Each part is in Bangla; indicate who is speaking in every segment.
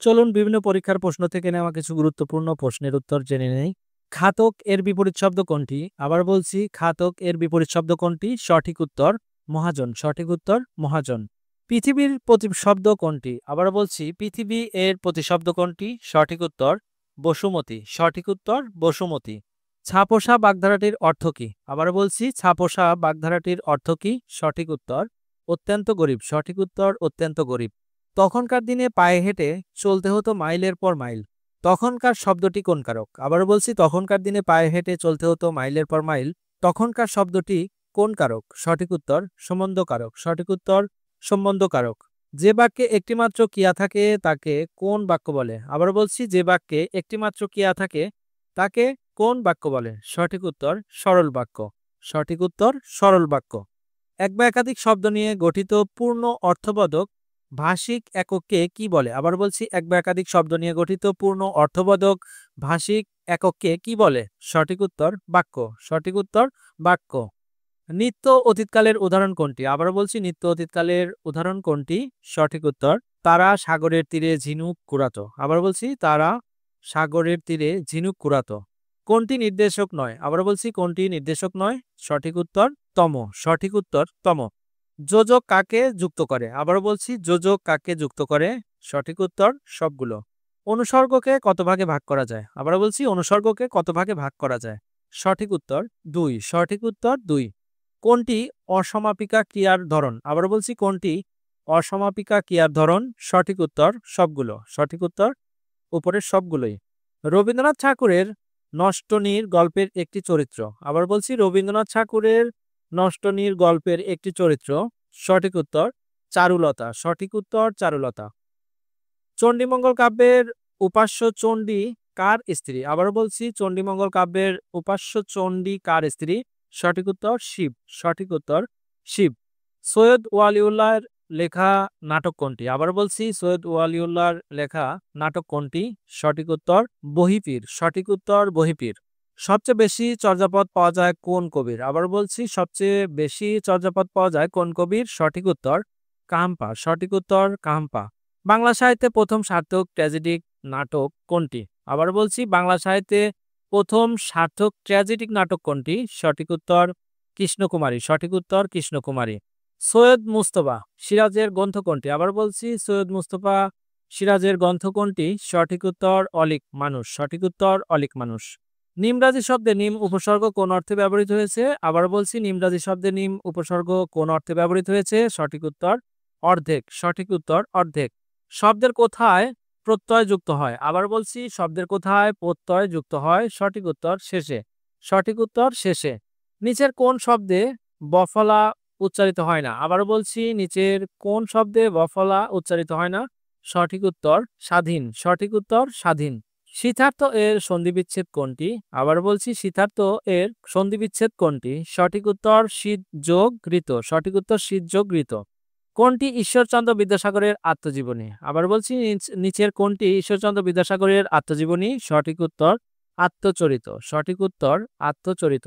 Speaker 1: চলুন বিভিন্ন পরীক্ষার প্রশ্ন থেকে নেওয়া কিছু গুরুত্বপূর্ণ প্রশ্নের উত্তর জেনে নেই। ঘাতক এর বিপরীত শব্দ কোনটি? আবার বলছি, ঘাতক এর বিপরীত শব্দ কোনটি? সঠিক উত্তর মহাজন। সঠিক উত্তর মহাজন। পৃথিবীর প্রতিশব্দ কোনটি? আবার বলছি, পৃথিবী এর প্রতিশব্দ কোনটি? সঠিক উত্তর বসুমতী। সঠিক উত্তর বসুমতী। ছাপোষা বাগধারাটির অর্থ কি? আবার বলছি, ছাপোষা বাগধারাটির অর্থ কি? সঠিক উত্তর অত্যন্ত গরিব। সঠিক উত্তর অত্যন্ত গরিব। তখনকার দিনে পায়ে হেঁটে চলতে হতো মাইলের পর মাইল। তখনকার শব্দটি কোন কারক? আবার বলছি, তখনকার দিনে পায়ে হেঁটে চলতে হতো মাইলের পর মাইল। তখনকার শব্দটি কোন কারক? সঠিক উত্তর সম্বন্ধকারক। সঠিক উত্তর সম্বন্ধকারক। যে বাক্যে একটিমাত্র ক্রিয়া থাকে তাকে কোন বাক্য বলে? আবার বলছি, যে বাক্যে একটিমাত্র ক্রিয়া থাকে তাকে কোন বাক্য বলে? সঠিক উত্তর সরল বাক্য। সঠিক উত্তর সরল বাক্য। এক বা একাধিক শব্দ নিয়ে গঠিত পূর্ণ অর্থবোধক ভাষিক একককে কি বলে? আবার বলছি, এক বা একাধিক শব্দ নিয়ে গঠিত পূর্ণ অর্থবোধক ভাষিক একককে কি বলে? সঠিক উত্তর বাক্য। সঠিক উত্তর বাক্য। নিত্য অতীতকালের উদাহরণ কোনটি? আবার বলছি, নিত্য অতীতকালের উদাহরণ কোনটি? সঠিক উত্তর তারা সাগরের তীরে ঝিনুক কুড়াতো। আবার বলছি, তারা সাগরের তীরে ঝিনুক কুড়াতো। কোনটি নির্দেশক নয়? আবার বলছি, কোনটি নির্দেশক নয়? সঠিক উত্তর তম। সঠিক উত্তর তম। যোজক কাকে যুক্ত করে? আবার বলছি, যোজক কাকে যুক্ত করে? সঠিক উত্তর সবগুলো। অনুসর্গকে কত ভাগে ভাগ করা যায়? আবার বলছি, অনুসর্গকে কত ভাগে ভাগ করা যায়? সঠিক উত্তর 2। সঠিক উত্তর 2। কোনটি অসমাপিকা ক্রিয়ার ধরন? আবার বলছি, কোনটি অসমাপিকা ক্রিয়ার ধরন? সঠিক উত্তর সবগুলো। সঠিক উত্তর উপরের সবগুলোই। রবীন্দ্রনাথ ঠাকুরের নষ্টনীড় গল্পের একটি চরিত্র। আবার বলছি, রবীন্দ্রনাথ ঠাকুরের নষ্টনীড় গল্পের একটি চরিত্র। সঠিক উত্তর চারুলতা। সঠিক উত্তর চারুলতা। চণ্ডীমঙ্গল কাব্যের উপাস্য চণ্ডী কার স্ত্রী? আবার বলছি, চণ্ডীমঙ্গল কাব্যের উপাস্য চণ্ডী কার স্ত্রী? সঠিক উত্তর শিব। সঠিক উত্তর শিব। সৈয়দ ওয়ালিউল্লাহর লেখা নাটক কোনটি? আবার বলছি, সৈয়দ ওয়ালিউল্লাহর লেখা নাটক কোনটি? সঠিক উত্তর বহিপীর। সঠিক উত্তর বহিপীর। সবচেয়ে বেশি চর্যাপদ পাওয়া যায় কোন কবির? আবার বলছি, সবচেয়ে বেশি চর্যাপদ পাওয়া যায় কোন কবির? সঠিক উত্তর কাহাম্পা। সঠিক উত্তর কাহাম্পা। বাংলা সাহিত্যে প্রথম সার্থক ট্র্যাজেডিক নাটক কোনটি? আবার বলছি, বাংলা সাহিত্যে প্রথম সার্থক ট্র্যাজেডিক নাটক কোনটি? সঠিক উত্তর কৃষ্ণকুমারী। সঠিক উত্তর কৃষ্ণকুমারী। সৈয়দ মুস্তফা সিরাজের গ্রন্থ কোনটি? আবার বলছি, সৈয়দ মুস্তফা সিরাজের গ্রন্থ কোনটি? সঠিক উত্তর অলিক মানুষ। সঠিক উত্তর অলিক মানুষ। নিমরাজি শব্দে নিম উপসর্গ কোন অর্থে ব্যবহৃত হয়েছে? আবার বলছি, নিমরাজি শব্দে নিম উপসর্গ কোন অর্থে ব্যবহৃত হয়েছে? সঠিক উত্তর অর্ধেক। সঠিক উত্তর অর্ধেক। শব্দের কোথায় প্রত্যয় যুক্ত হয়? আবার বলছি, শব্দের কোথায় প্রত্যয় যুক্ত হয়? সঠিক উত্তর শেষে। সঠিক উত্তর শেষে। নিচের কোন শব্দে বফলা উচ্চারিত হয় না? আবার বলছি, নিচের কোন শব্দে বফলা উচ্চারিত হয় না? সঠিক উত্তর স্বাধীন। সঠিক উত্তর স্বাধীন। সিদ্ধার্থ এর সন্ধিবিচ্ছেদ কোনটি? আবার বলছি, সিদ্ধার্থ এর সন্ধিবিচ্ছেদ কোনটি? সঠিক উত্তর শীত যোগ ঋত। সঠিক উত্তর শীত যোগ ঋত। কোনটি ঈশ্বরচন্দ্র বিদ্যাসাগরের আত্মজীবনী? আবার বলছি, নিচের কোনটি ঈশ্বরচন্দ্র বিদ্যাসাগরের আত্মজীবনী? সঠিক উত্তর আত্মচরিত। সঠিক উত্তর আত্মচরিত।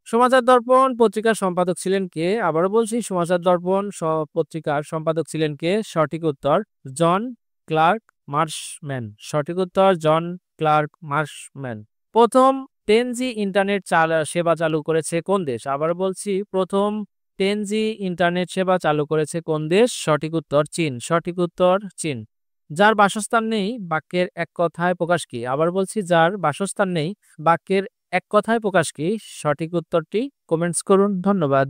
Speaker 1: সমাচার দর্পণ পত্রিকার সম্পাদক ছিলেন কে? আবার বলছি, সমাচার দর্পণ পত্রিকার সম্পাদক ছিলেন কে? সঠিক উত্তর জন ক্লার্ক মার্শম্যান। সঠিক উত্তর জন ক্লার্ক মার্শম্যান। প্রথম 10G ইন্টারনেট সেবা চালু করেছে কোন দেশ? আবার বলছি, প্রথম 10G ইন্টারনেট সেবা চালু করেছে কোন দেশ? সঠিক উত্তর চীন। সঠিক উত্তর চীন। যার বাসস্থান নেই বাক্যের এক কথায় প্রকাশ কি? আবার বলছি, যার বাসস্থান নেই বাক্যের এক কথায় প্রকাশ কি? সঠিক উত্তরটি কমেন্টস করুন। ধন্যবাদ।